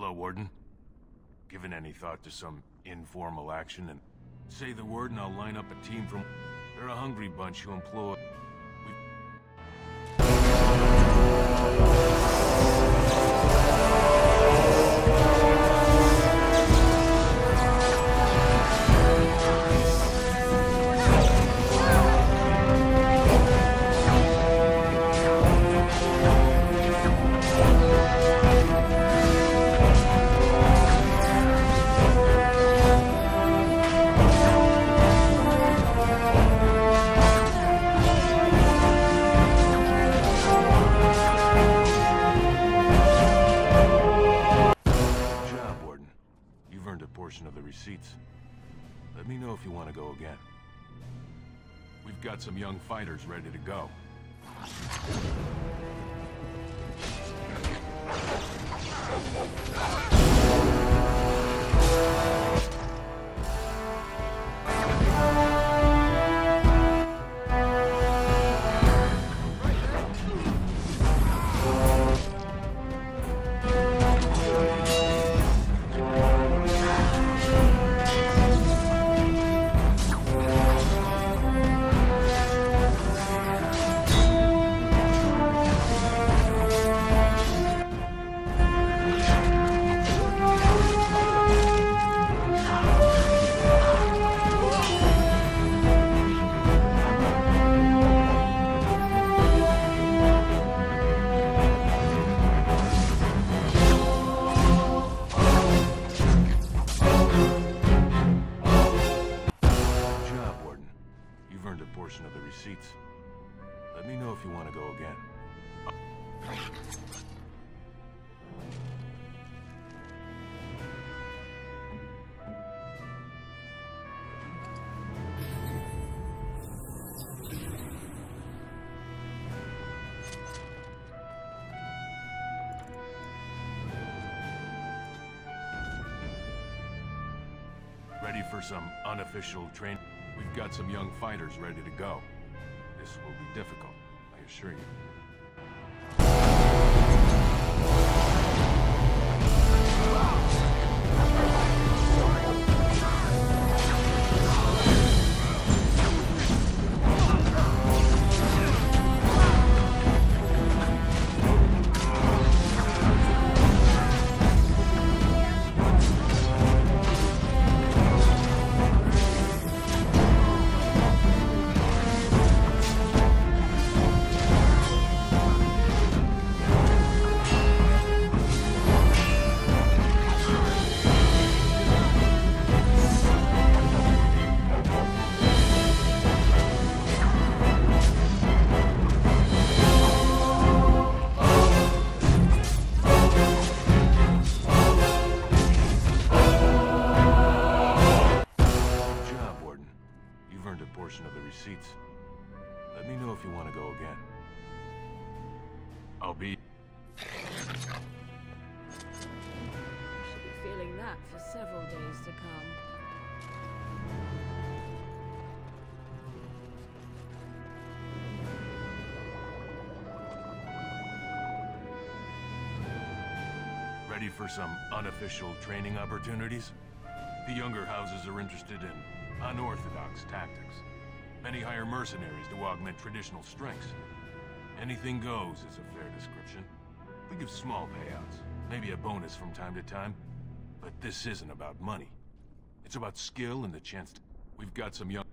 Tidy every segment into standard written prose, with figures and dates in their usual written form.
Hello, Warden. Given any thought to some informal action and say the word and I'll line up a team from... They're a hungry bunch who employ... of the receipts. Let me know if you want to go again. We've got some young fighters ready to go. Of the receipts. Let me know if you want to go again. Ready for some unofficial training? We've got some young fighters ready to go. This will be difficult, I assure you. Of the receipts. Let me know if you want to go again. I'll be... Should be feeling that for several days to come. Ready for some unofficial training opportunities? The younger houses are interested in unorthodox tactics. Many hire mercenaries to augment traditional strengths. Anything goes is a fair description. We give small payouts, maybe a bonus from time to time. But this isn't about money. It's about skill and the chance to... We've got some young...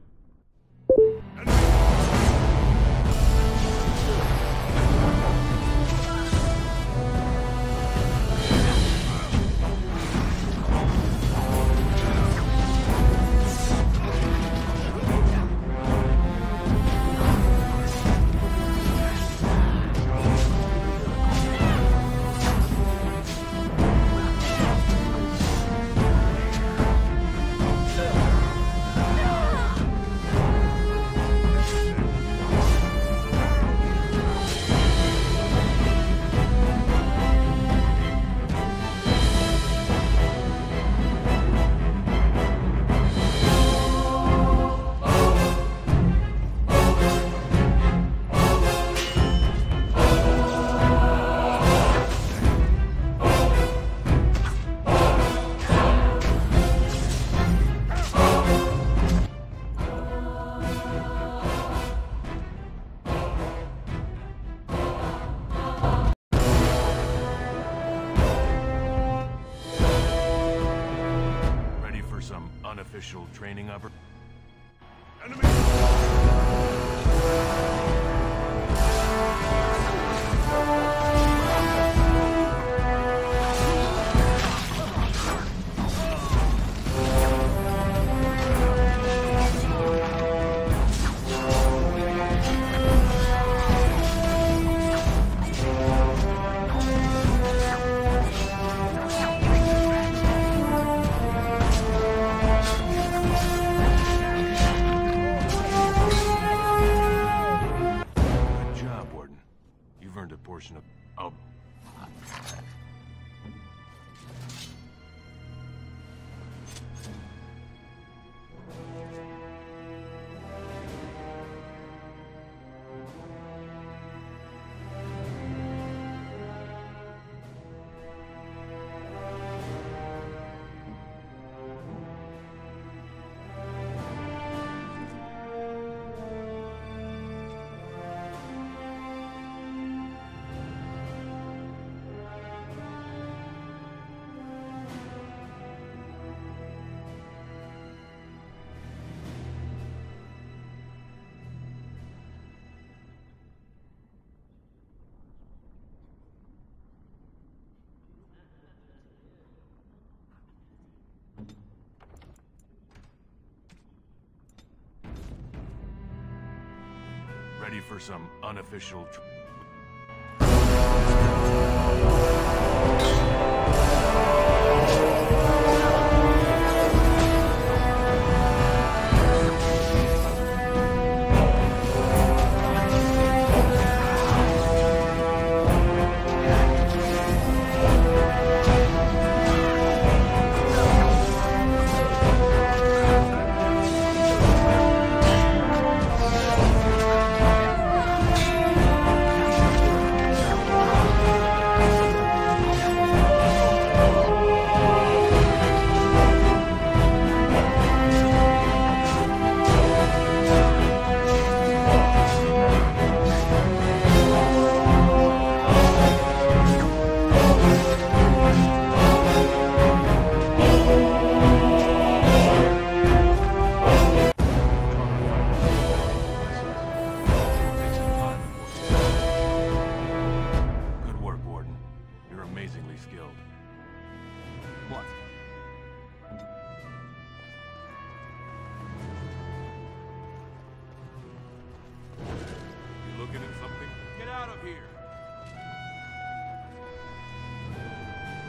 unofficial training opportunity. Portion of... Oh. Ready for some unofficial...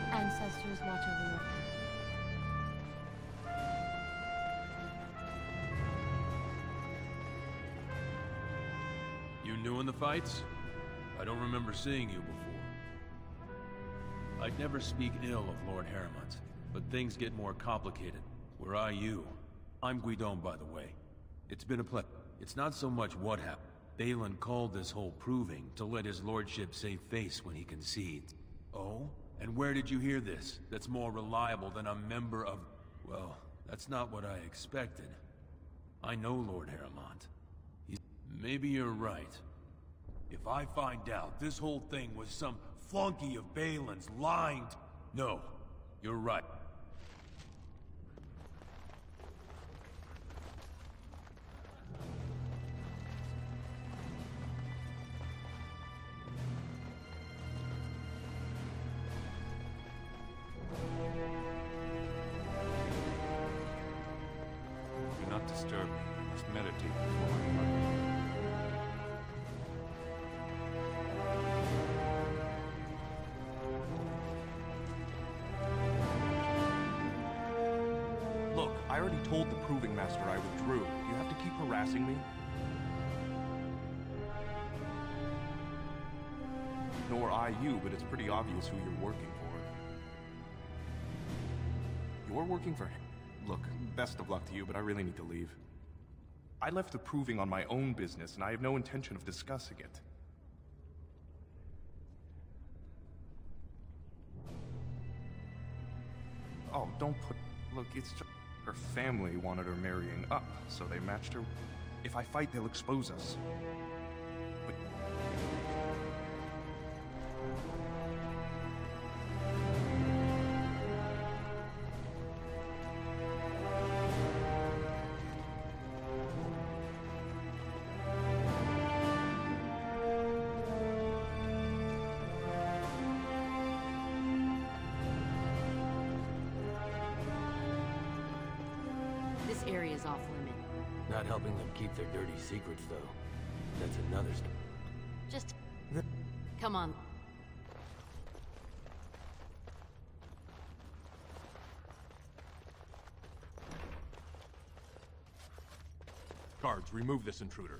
Ancestors watch over your... You new in the fights? I don't remember seeing you before. I'd never speak ill of Lord Harrowmont, but things get more complicated. Where are you? I'm Guidon, by the way. It's been a pleasure. It's not so much what happened. Balin called this whole proving to let his lordship save face when he concedes. Oh? And where did you hear this? That's more reliable than a member of... Well, that's not what I expected. I know Lord Harrowmont. Maybe you're right. If I find out this whole thing was some flunky of Balin's lying to... No, you're right. Do not disturb me. I must meditate before I fight. Look, I already told the Proving Master I withdrew. You have to keep harassing me? Nor I you, but it's pretty obvious who you're working for. You're working for him? Look, best of luck to you, but I really need to leave. I left the Proving on my own business, and I have no intention of discussing it. Oh, don't put... Look, it's just... Her family wanted her marrying up, so they matched her. If I fight, they'll expose us. But... off limits. Not helping them keep their dirty secrets, though. That's another step. Just... come on. Guards, remove this intruder.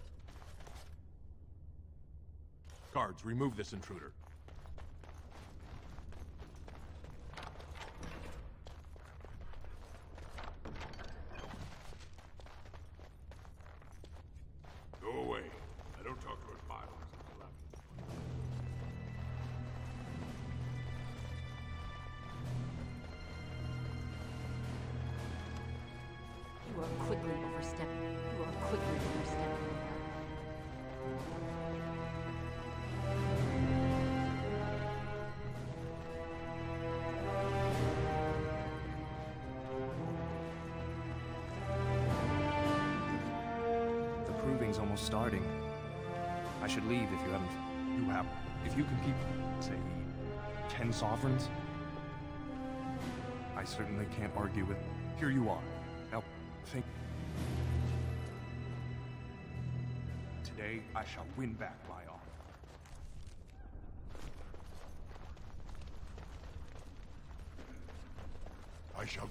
Guards, remove this intruder. Go away. I don't talk to admirers. You are quickly overstepping. You are quickly overstepping. The proving's almost starting. I should leave if you haven't... You have... If you can keep, say, 10 sovereigns? I certainly can't argue with... Here you are. Now, think... Today, I shall win back my honor. I shall...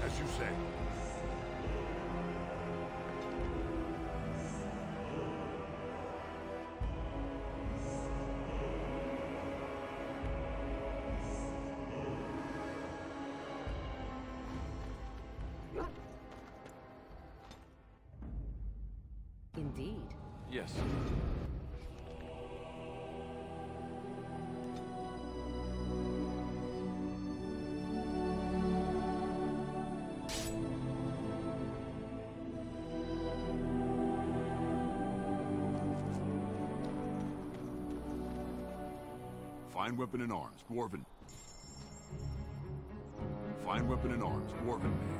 As you say. Indeed. Yes. Fine weapon and arms, Dwarven. Fine weapon and arms, Dwarven made.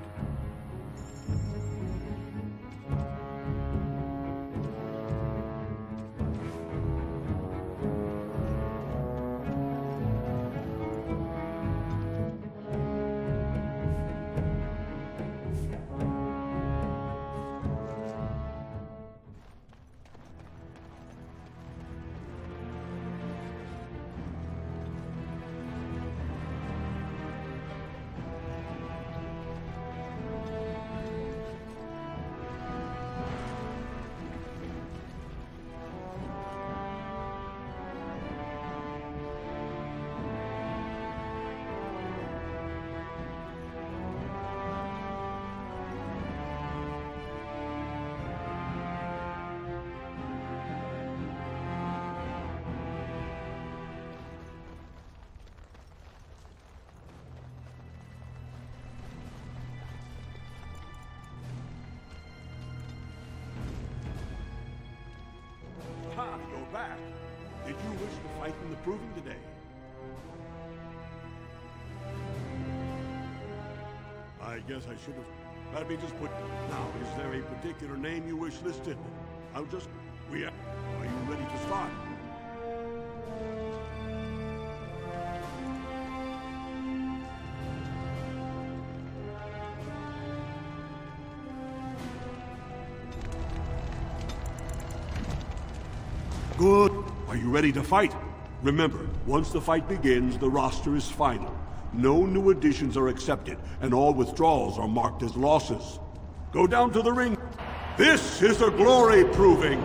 Ha! You're back. Did you wish to fight in the proving today? I guess I should have... Let me just put... Now, is there a particular name you wish listed? Are you ready to start? Good. Are you ready to fight? Remember, once the fight begins, the roster is final. No new additions are accepted, and all withdrawals are marked as losses. Go down to the ring. This is a glory proving,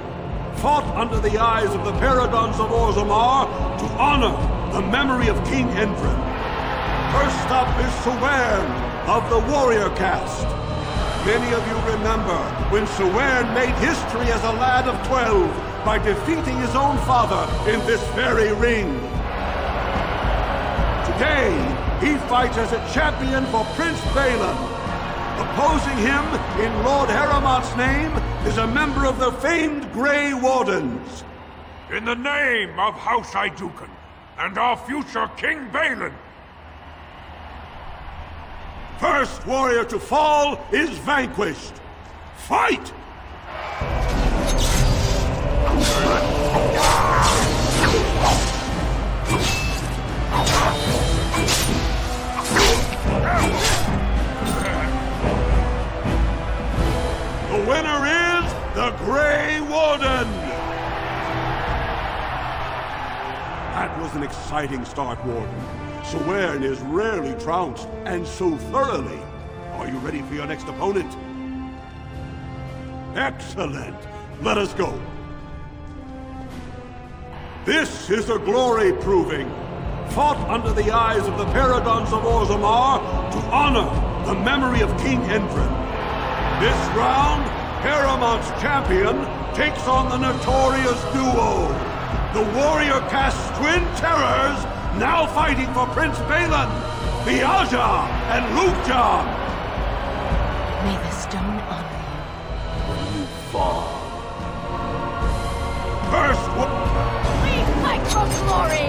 fought under the eyes of the paragons of Orzammar to honor the memory of King Endrin. First up is Sawern of the warrior caste. Many of you remember when Sawern made history as a lad of 12 by defeating his own father in this very ring. Today, he fights as a champion for Prince Balin. Opposing him, in Lord Harrowmont's name, is a member of the famed Grey Wardens. In the name of House Iduken and our future King Balin. First warrior to fall is vanquished. Fight! The winner is the Grey Warden! That was an exciting start, Warden. Sawern is rarely trounced, and so thoroughly. Are you ready for your next opponent? Excellent! Let us go. This is a glory proving, fought under the eyes of the paragons of Orzammar to honor the memory of King Endrin. This round, Harrowmont's champion takes on the notorious duo, the warrior caste's twin terrors, now fighting for Prince Balin, Viaja and Lukja. May the stone honor you when you fall. First We fight for glory!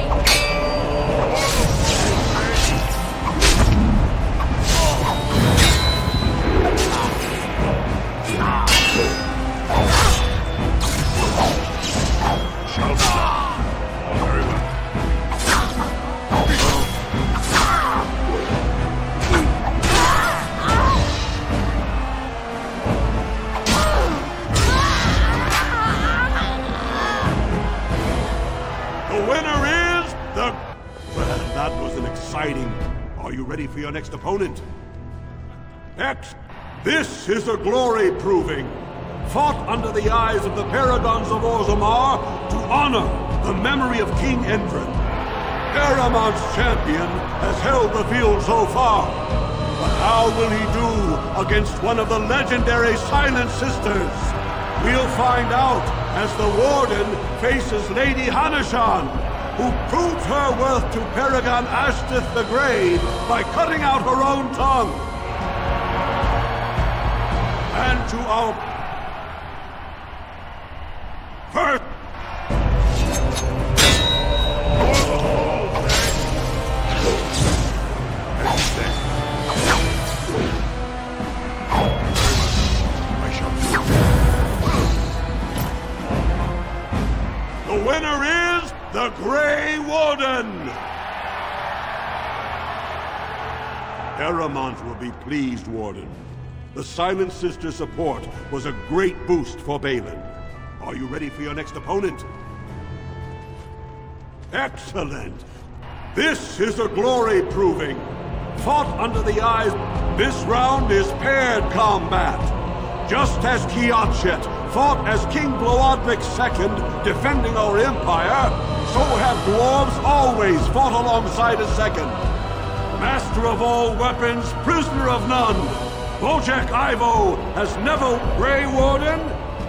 Are you ready for your next opponent? This is a glory proving, fought under the eyes of the paragons of Orzammar to honor the memory of King Endrin. Harrowmont's champion has held the field so far, but how will he do against one of the legendary Silent Sisters? We'll find out as the Warden faces Lady Hanishan, who proved her worth to Paragon Ashtith the Grey by cutting out her own tongue. And to our first... The winner is the Grey Warden! Harrowmont will be pleased, Warden. The Silent Sister support was a great boost for Balin. Are you ready for your next opponent? Excellent! This is a glory proving, fought under the eyes... This round is paired combat. Just as Kiatchet fought as King Bloodwick II, defending our empire, so have dwarves always fought alongside a second. Master of all weapons, prisoner of none, Wojciech Ivo has never... Grey Warden,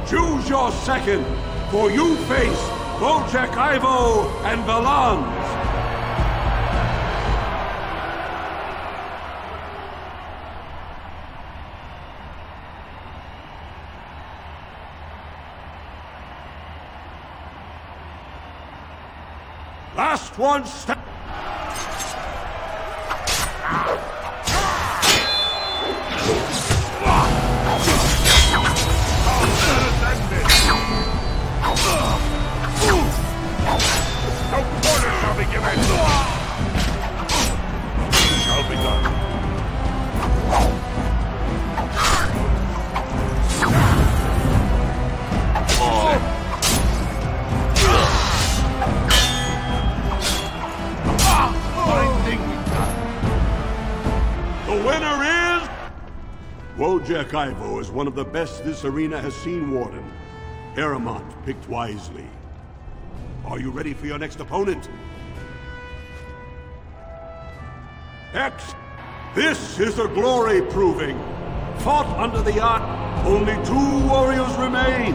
choose your second, for you face Wojciech Ivo and Valans. Last one step. Wojciech Ivo is one of the best this arena has seen, Warden. Harrowmont picked wisely. Are you ready for your next opponent? X, this is a glory proving. Fought under the arc, only 2 warriors remain.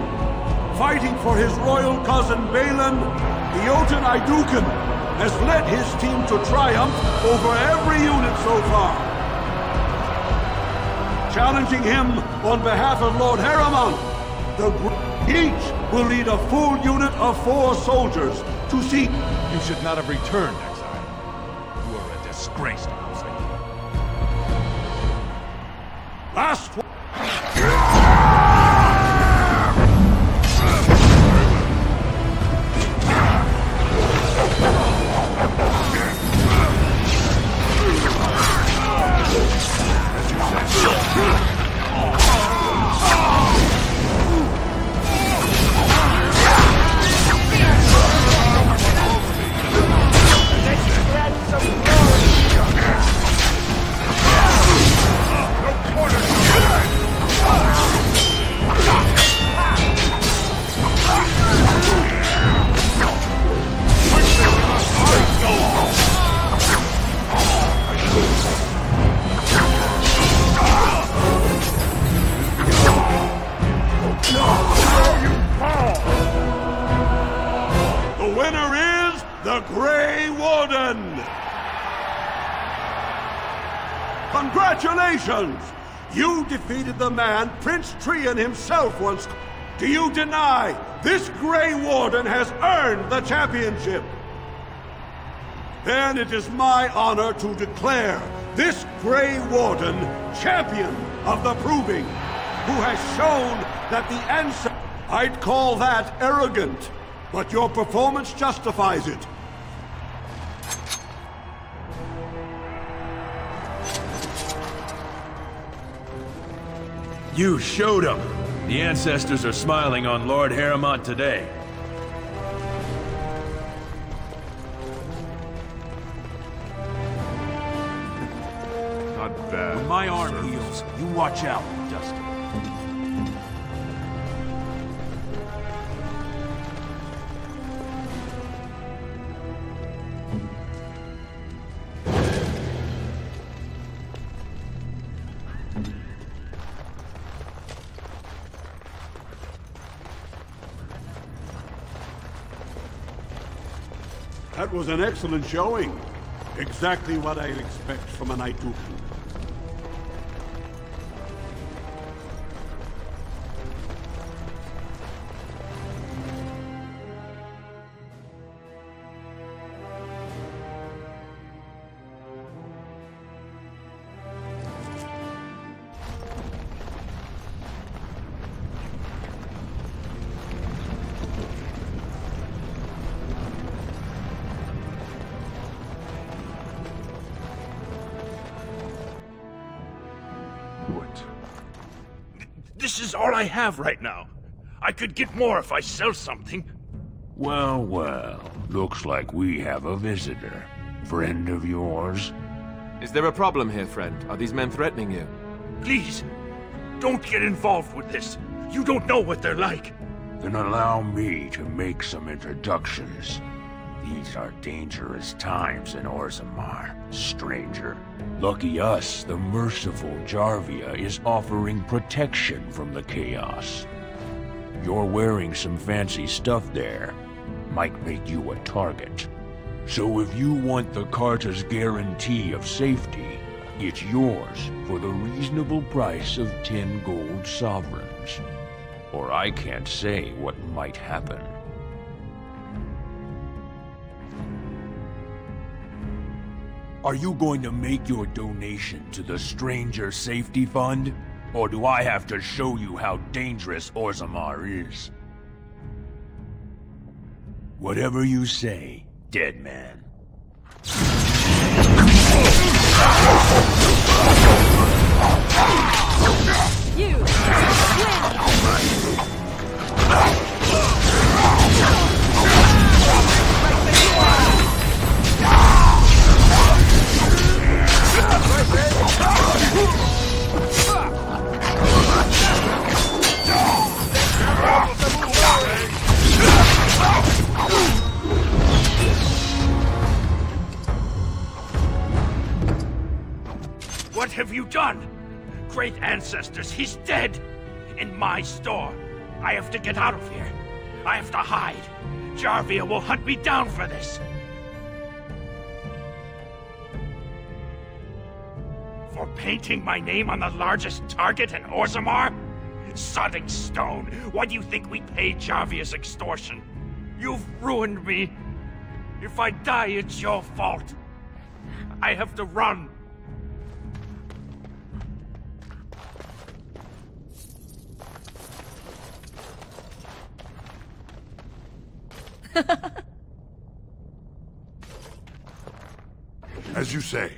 Fighting for his royal cousin Balin, the Jotun Iduken has led his team to triumph over every unit so far. Challenging him on behalf of Lord Harrowmont, each will lead a full unit of 4 soldiers to seek. You should not have returned, Exile. You are a disgrace to House Iduken. Last one. Congratulations! You defeated the man Prince Trian himself once. Do you deny this Grey Warden has earned the championship? Then it is my honor to declare this Grey Warden champion of the Proving, who has shown that the answer... I'd call that arrogant, but your performance justifies it. You showed them. The ancestors are smiling on Lord Harrowmont today. Not bad. When my arm heals, you watch out, Dustin. That was an excellent showing. Exactly what I'd expect from an Iduken. This is all I have right now. I could get more if I sell something. Well, well. Looks like we have a visitor. Friend of yours? Is there a problem here, friend? Are these men threatening you? Please, don't get involved with this. You don't know what they're like. Then allow me to make some introductions. These are dangerous times in Orzammar, stranger. Lucky us, the merciful Jarvia is offering protection from the chaos. You're wearing some fancy stuff there. Might make you a target. So if you want the carta's guarantee of safety, it's yours for the reasonable price of 10 gold sovereigns. Or I can't say what might happen. Are you going to make your donation to the Stranger Safety Fund? Or do I have to show you how dangerous Orzammar is? Whatever you say, dead man. You win! done? Great ancestors, he's dead! In my store. I have to get out of here. I have to hide. Jarvia will hunt me down for this. For painting my name on the largest target in Orzammar? Sodding stone, why do you think we paid Jarvia's extortion? You've ruined me. If I die, it's your fault. I have to run. As you say.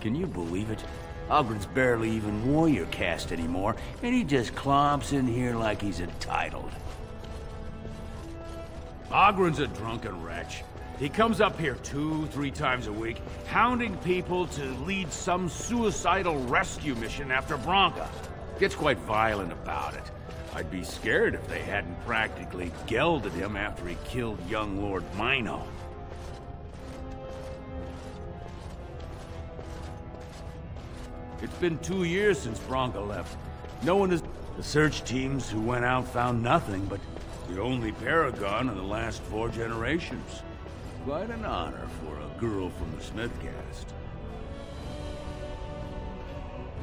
Can you believe it? Ogren's barely even warrior caste anymore, and he just clomps in here like he's entitled. Ogren's a drunken wretch. He comes up here 2-3 times a week, hounding people to lead some suicidal rescue mission after Branka. Gets quite violent about it. I'd be scared if they hadn't practically gelded him after he killed young Lord Mino. It's been 2 years since Branka left. No one has... The search teams who went out found nothing but the only paragon in the last 4 generations. Quite an honor for a girl from the Smith caste.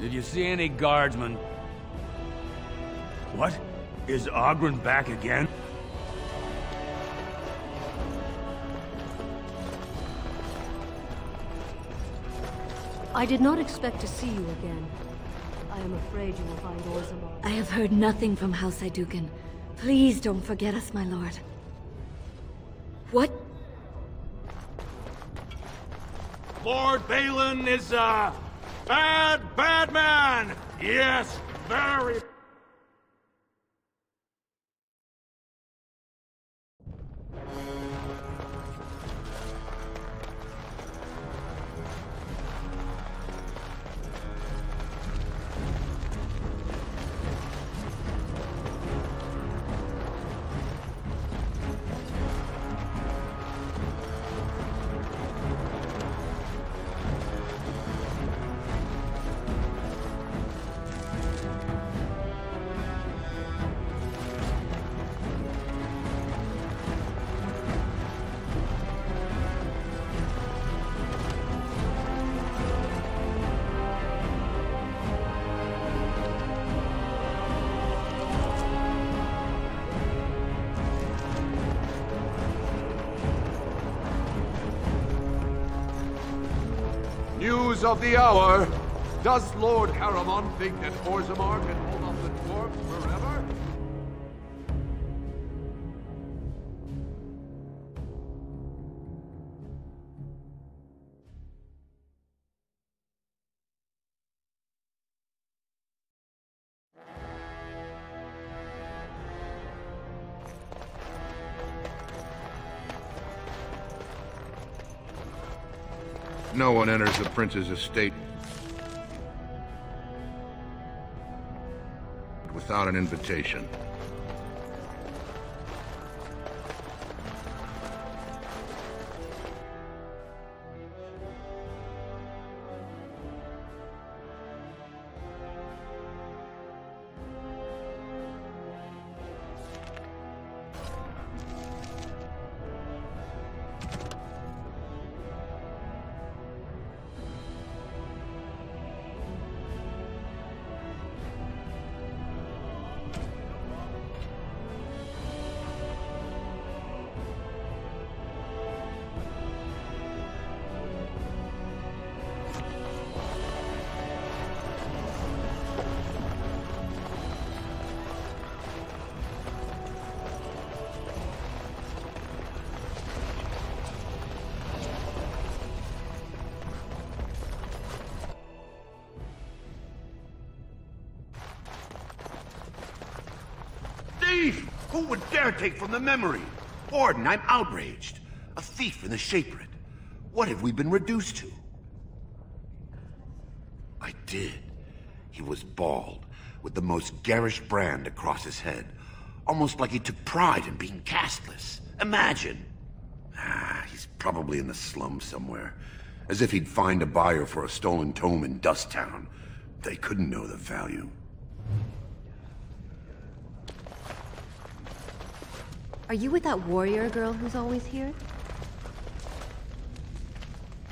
Did you see any guardsmen? What? Is Ogren back again? I did not expect to see you again. I am afraid you will find Orzammar. I have heard nothing from House Ayduken. Please don't forget us, my lord. What? Lord Balin is a bad man! Yes, very... News of the hour. Does Lord Harrowmont think that Orzammar can hold off the dwarves forever? No one enters the prince's estate without an invitation. Thief! Who would dare take from the memory? Warden, I'm outraged. A thief in the Shapered. What have we been reduced to? I did. He was bald, with the most garish brand across his head. Almost like he took pride in being castless. Imagine! He's probably in the slums somewhere. As if he'd find a buyer for a stolen tome in Dust Town. They couldn't know the value. Are you with that warrior girl who's always here?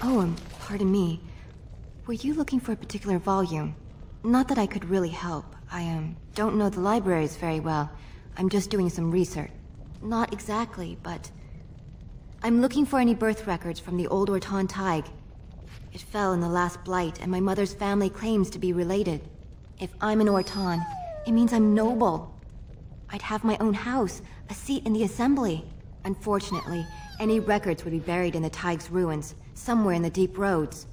Oh, pardon me. Were you looking for a particular volume? Not that I could really help. I, don't know the libraries very well. I'm just doing some research. Not exactly, but... I'm looking for any birth records from the old Orton Tig. It fell in the last blight, and my mother's family claims to be related. If I'm an Orton, it means I'm noble. I'd have my own house, a seat in the assembly. Unfortunately, any records would be buried in the Tig's ruins, somewhere in the deep roads.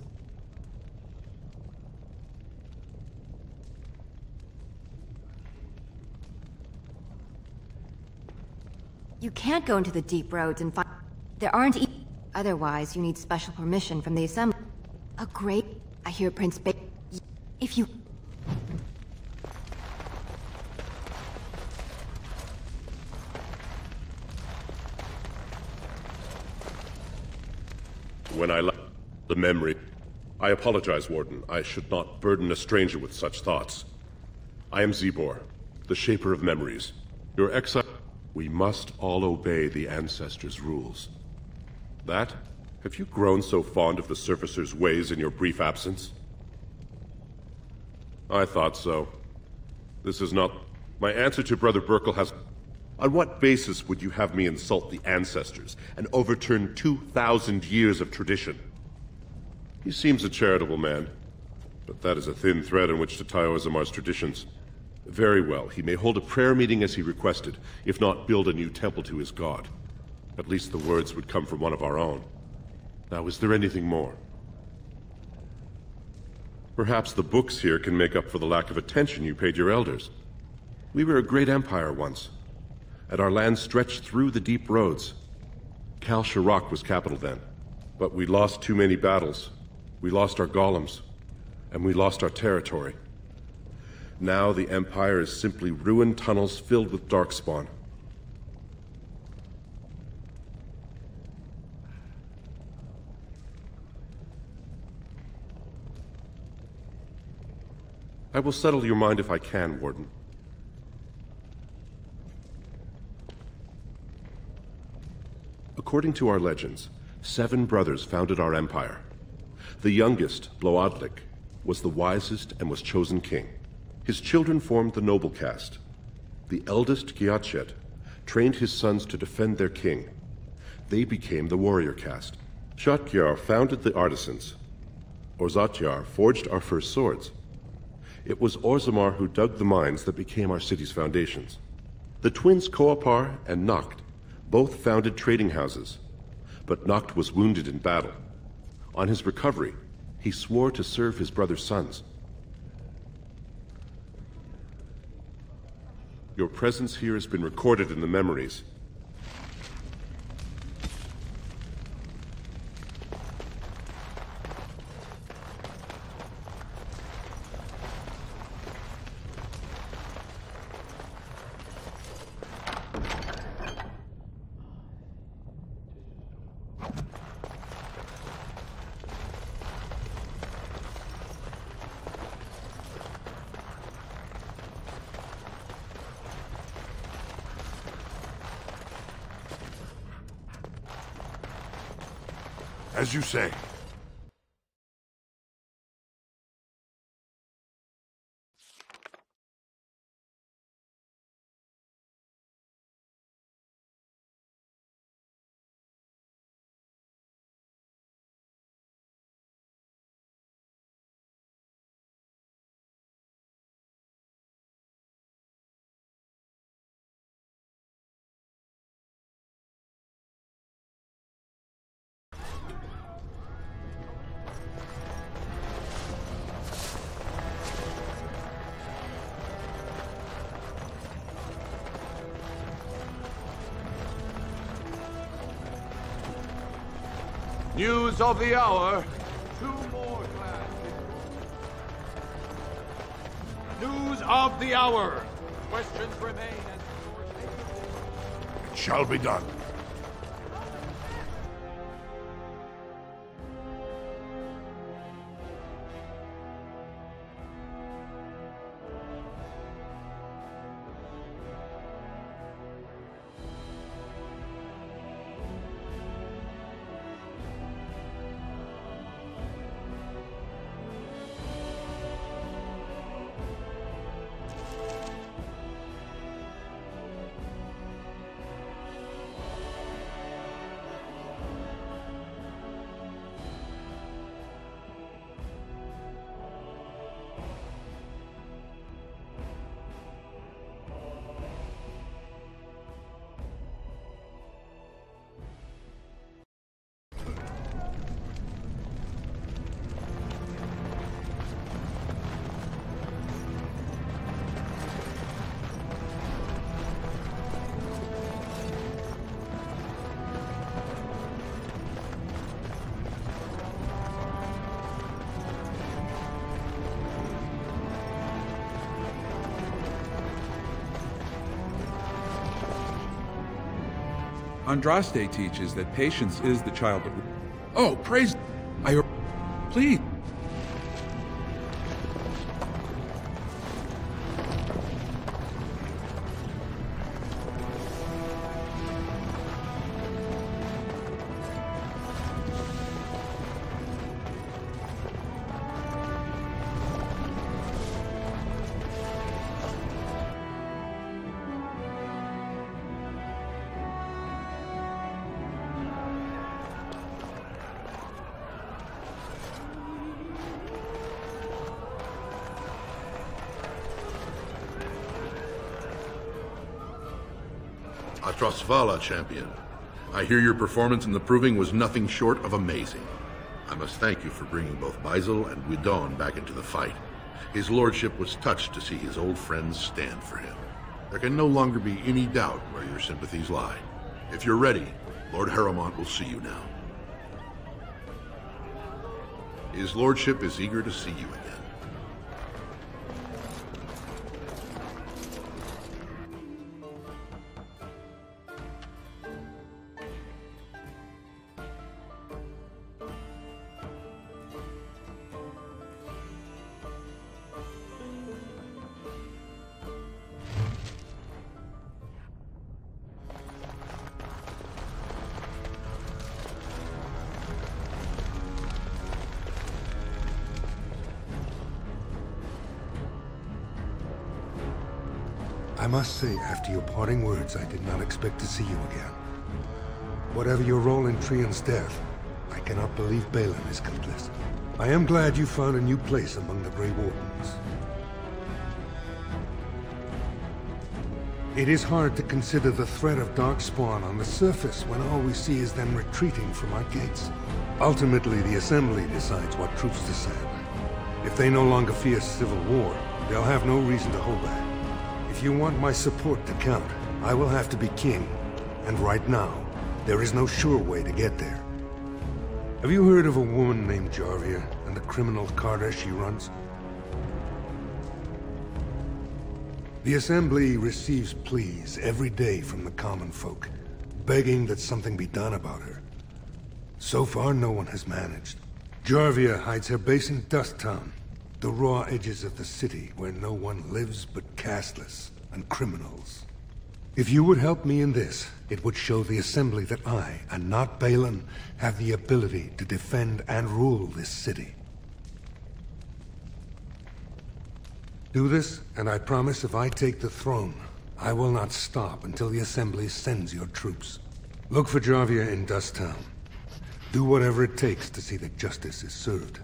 You can't go into the deep roads and find... There aren't otherwise, you need special permission from the assembly. A great... I hear Prince Ba... If you... When I left the memory... I apologize, Warden. I should not burden a stranger with such thoughts. I am Zebor, the Shaper of Memories. Your exile... We must all obey the Ancestors' rules. That? Have you grown so fond of the Surfacer's ways in your brief absence? I thought so. This is not... My answer to Brother Burkle has... On what basis would you have me insult the Ancestors and overturn 2,000 years of tradition? He seems a charitable man, but that is a thin thread on which to tie Orzammar's traditions. Very well, he may hold a prayer meeting as he requested, if not build a new temple to his god. At least the words would come from one of our own. Now, is there anything more? Perhaps the books here can make up for the lack of attention you paid your elders. We were a great empire once, and our land stretched through the deep roads. Kal Shirak was capital then, but we lost too many battles. We lost our golems, and we lost our territory. Now the Empire is simply ruined tunnels filled with darkspawn. I will settle your mind if I can, Warden. According to our legends, 7 brothers founded our empire. The youngest, Bloadlik, was the wisest and was chosen king. His children formed the noble caste. The eldest, Gyatchet, trained his sons to defend their king. They became the warrior caste. Shotgyar founded the artisans. Orzammar forged our first swords. It was Orzammar who dug the mines that became our city's foundations. The twins Koapar and Noct both founded trading houses, but Noct was wounded in battle. On his recovery, he swore to serve his brother's sons. Your presence here has been recorded in the memories. As you say. News of the hour. 2 more glass. News of the hour. Questions remain. It shall be done. Andraste teaches that patience is the child of... Oh, praise... Please. Atrosvala, champion. I hear your performance in the proving was nothing short of amazing. I must thank you for bringing both Baisel and Guidon back into the fight. His lordship was touched to see his old friends stand for him. There can no longer be any doubt where your sympathies lie. If you're ready, Lord Harrowmont will see you now. His lordship is eager to see you again. I must say, after your parting words, I did not expect to see you again. Whatever your role in Trian's death, I cannot believe Balin is complicit. I am glad you found a new place among the Grey Wardens. It is hard to consider the threat of Darkspawn on the surface when all we see is them retreating from our gates. Ultimately, the Assembly decides what troops to send. If they no longer fear civil war, they'll have no reason to hold back. If you want my support to count, I will have to be king. And right now, there is no sure way to get there. Have you heard of a woman named Jarvia and the criminal carta she runs? The Assembly receives pleas every day from the common folk, begging that something be done about her. So far, no one has managed. Jarvia hides her base in Dust Town, the raw edges of the city where no one lives but castless and criminals. If you would help me in this, it would show the Assembly that I, and not Balin, have the ability to defend and rule this city. Do this, and I promise if I take the throne, I will not stop until the Assembly sends your troops. Look for Jarvia in Dust Town. Do whatever it takes to see that justice is served.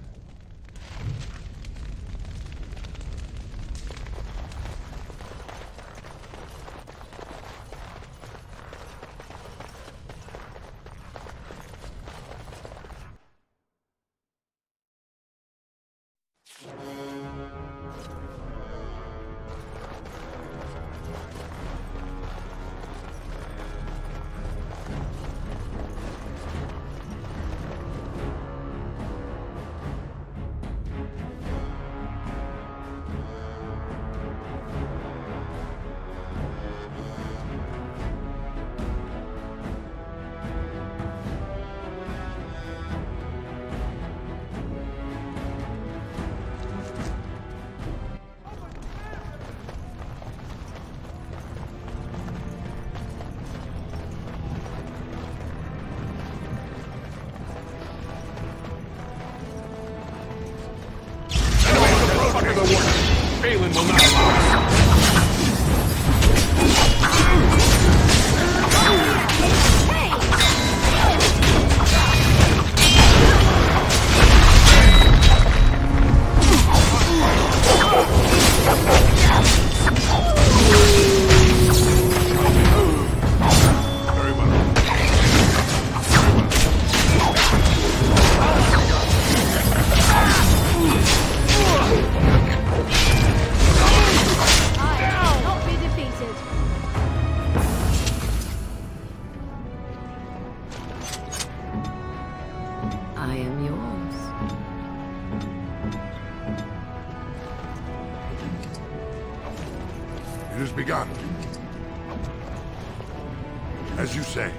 Balin will not allow us. I am yours. It has begun. As you say.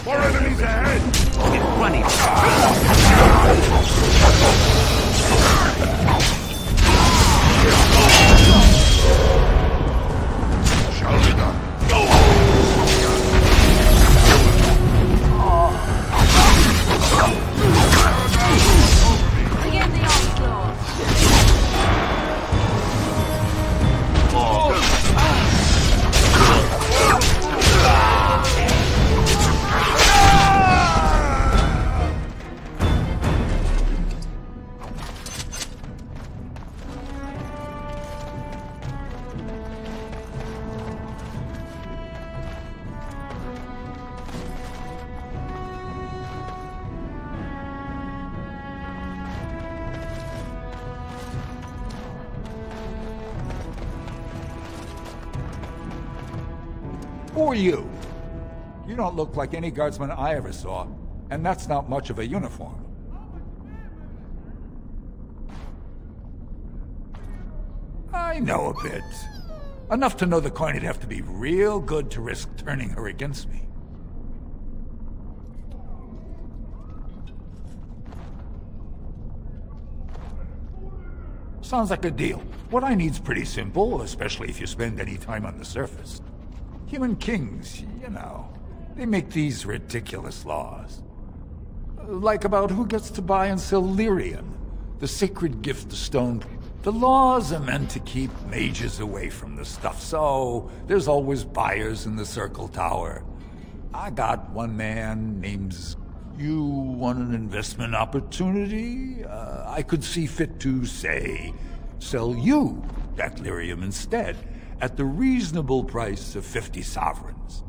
More enemies ahead! Get running! Shall be done. Begin the onslaught! Who are you? You don't look like any guardsman I ever saw, and that's not much of a uniform. I know a bit. Enough to know the coin would have to be real good to risk turning her against me. Sounds like a deal. What I need's pretty simple, especially if you spend any time on the surface. Human kings, you know, they make these ridiculous laws. Like about who gets to buy and sell lyrium, the sacred gift of stone. The laws are meant to keep mages away from the stuff, so there's always buyers in the Circle Tower. I got one man named... You want an investment opportunity? I could see fit to, say, sell you that lyrium instead, at the reasonable price of 50 sovereigns.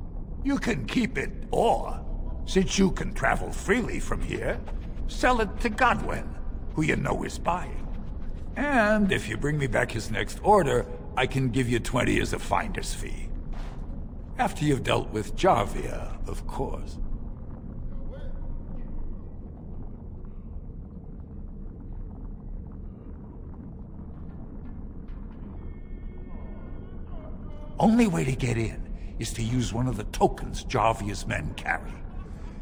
You can keep it, or, since you can travel freely from here, sell it to Godwin, who you know is buying. And if you bring me back his next order, I can give you 20 as a finder's fee. After you've dealt with Jarvia, of course. Only way to get in is to use one of the tokens Jarvia's men carry.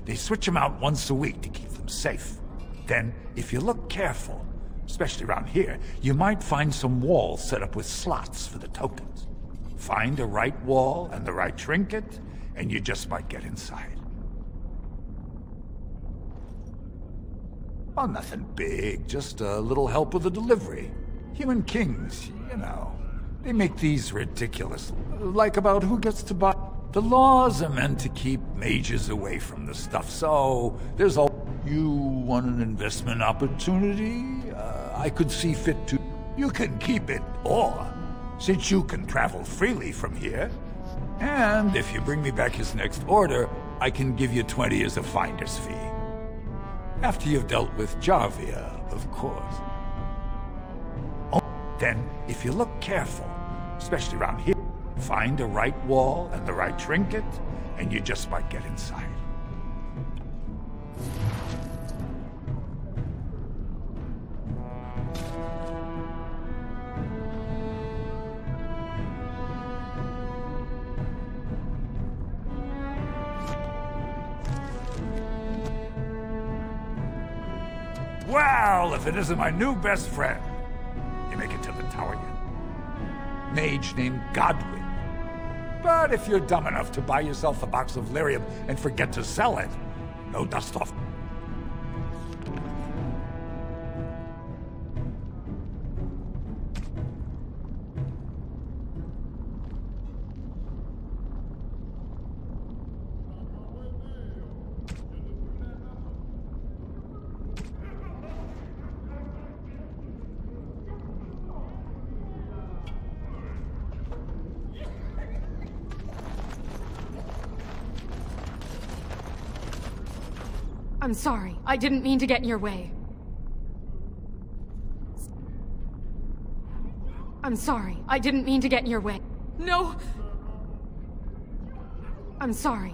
They switch them out once a week to keep them safe. Then, if you look careful, especially around here, you might find some walls set up with slots for the tokens. Find the right wall and the right trinket, and you just might get inside. Oh, nothing big, just a little help with the delivery. Human kings, you know. They make these ridiculous... Like about who gets to buy... The laws are meant to keep mages away from the stuff, so there's all... You want an investment opportunity? I could see fit to... You can keep it, or, since you can travel freely from here, and if you bring me back his next order, I can give you 20 as a finder's fee. After you've dealt with Jarvia, of course. Then, if you look careful, especially around here, find the right wall and the right trinket, and you just might get inside. Well, if it isn't my new best friend. You make it to the tower yet? Mage named Godwin. But if you're dumb enough to buy yourself a box of lyrium and forget to sell it, no dust off. I'm sorry. I didn't mean to get in your way. I'm sorry. I didn't mean to get in your way. No! I'm sorry.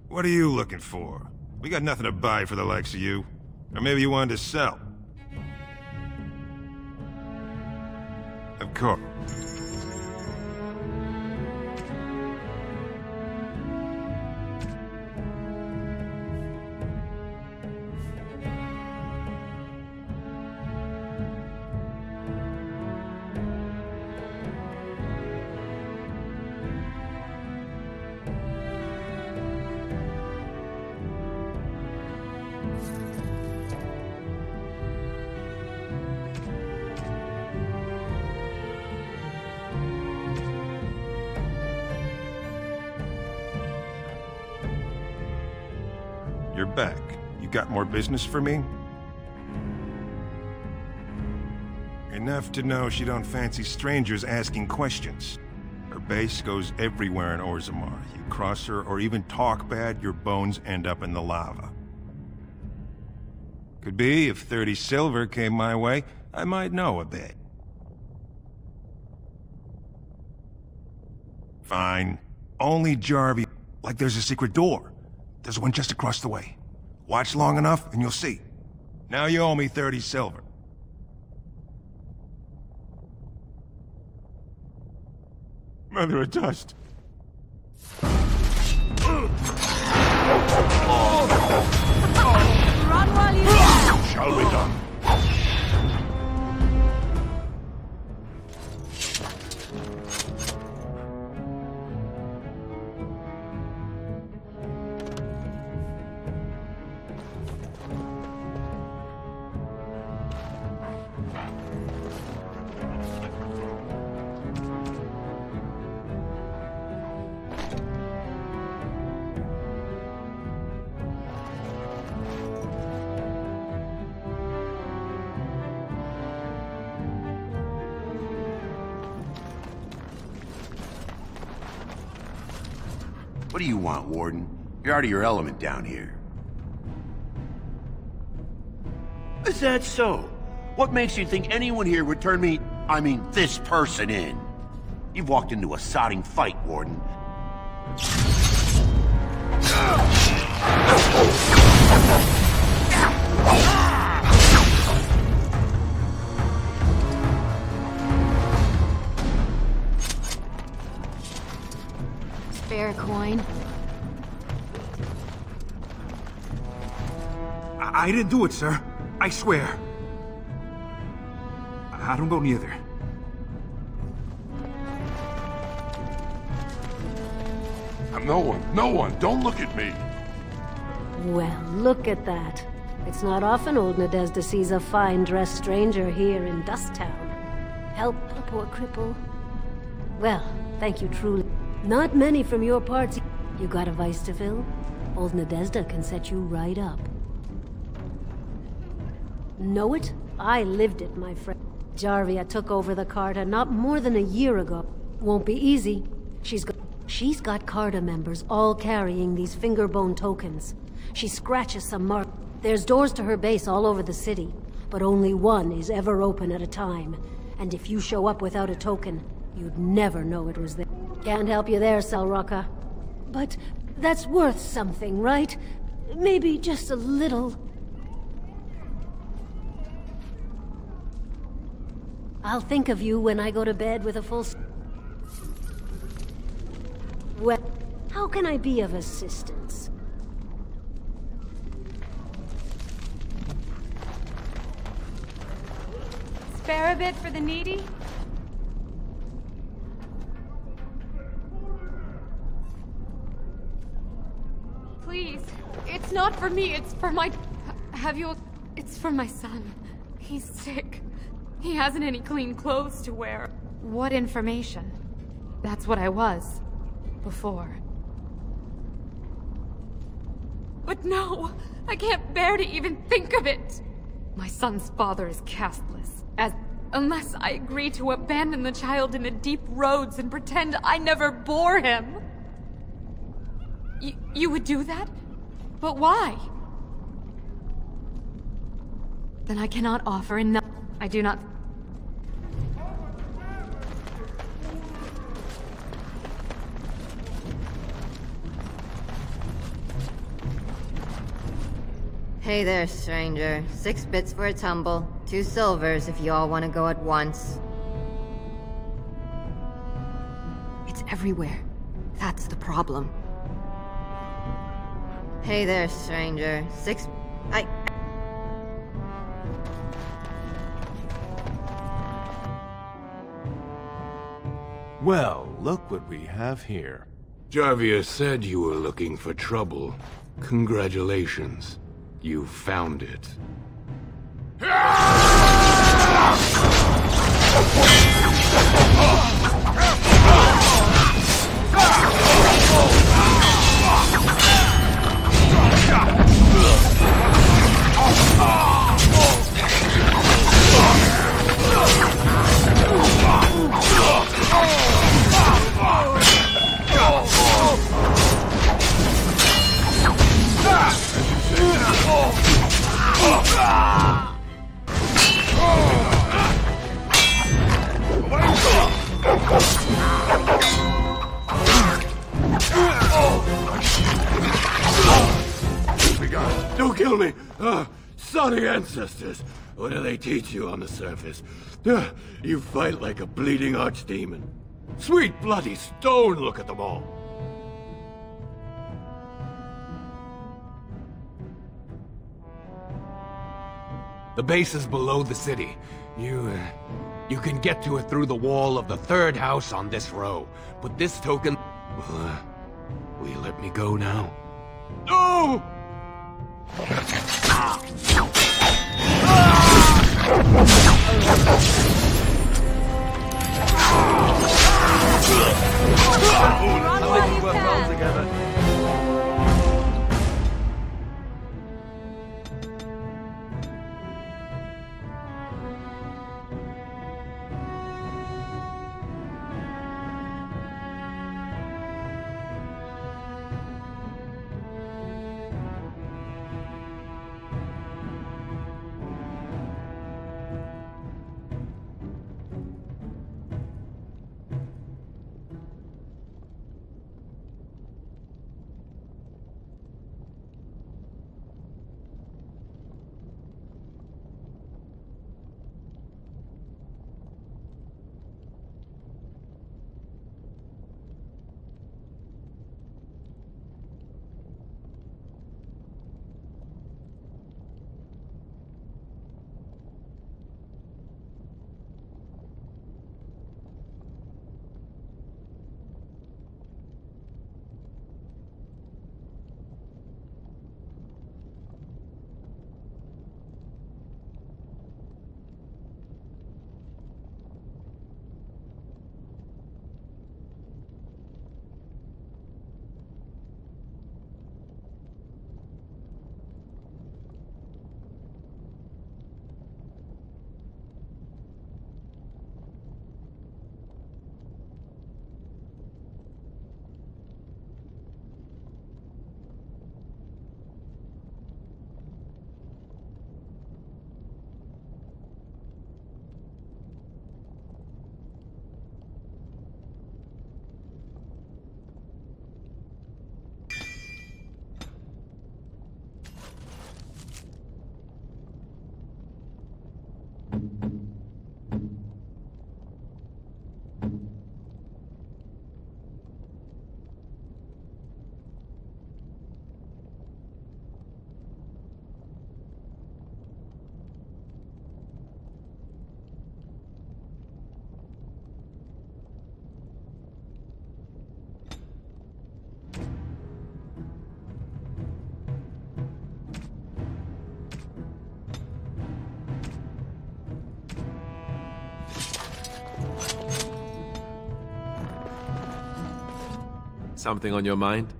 What are you looking for? We got nothing to buy for the likes of you. Or maybe you wanted to sell. Of course. You're back. You got more business for me? Enough to know she don't fancy strangers asking questions. Her base goes everywhere in Orzammar. You cross her or even talk bad, your bones end up in the lava. Could be, if 30 silver came my way, I might know a bit. Fine. Only Jarvia. Like there's a secret door. There's one just across the way. Watch long enough and you'll see. Now you owe me 30 silver. Mother of Dust. Run while you can. Shall be done. What do you want, Warden? You're out of your element down here. Is that so? What makes you think anyone here would turn me, I mean, this person in? You've walked into a sodding fight, Warden. Spare a coin. I didn't do it, sir. I swear. I don't go near there. No one, don't look at me. Well, look at that. It's not often old Nadezhda sees a fine-dressed stranger here in Dust Town. Help a poor cripple. Well, thank you truly. Not many from your parts. You got a vice to fill? Old Nadezhda can set you right up. Know it? I lived it, my friend. Jarvia took over the carta not more than a year ago. Won't be easy. She's got carta members all carrying these fingerbone tokens. She scratches some mark. There's doors to her base all over the city, but only one is ever open at a time. And if you show up without a token, you'd never know it was there. Can't help you there, Selraka. But that's worth something, right? Maybe just a little. I'll think of you when I go to bed with a full... Well, how can I be of assistance? Spare a bit for the needy? Please, it's not for me, it's for my... It's for my son. He's sick. He hasn't any clean clothes to wear. What information? That's what I was. Before. But no! I can't bear to even think of it! My son's father is castless. Unless I agree to abandon the child in the deep roads and pretend I never bore him. You would do that? But why? Then I cannot offer enough. I do not... Hey there, stranger. 6 bits for a tumble. 2 silvers if you all want to go at once. It's everywhere. That's the problem. Hey there, stranger. 6... Well, look what we have here. Jarvia said you were looking for trouble. Congratulations. You found it. Don't kill me! Sorry ancestors. What do they teach you on the surface? You fight like a bleeding archdemon. Sweet bloody stone, look at them all. The base is below the city. You can get to it through the wall of the third house on this row. But this token... will you let me go now? No! Something on your mind?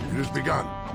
It has begun.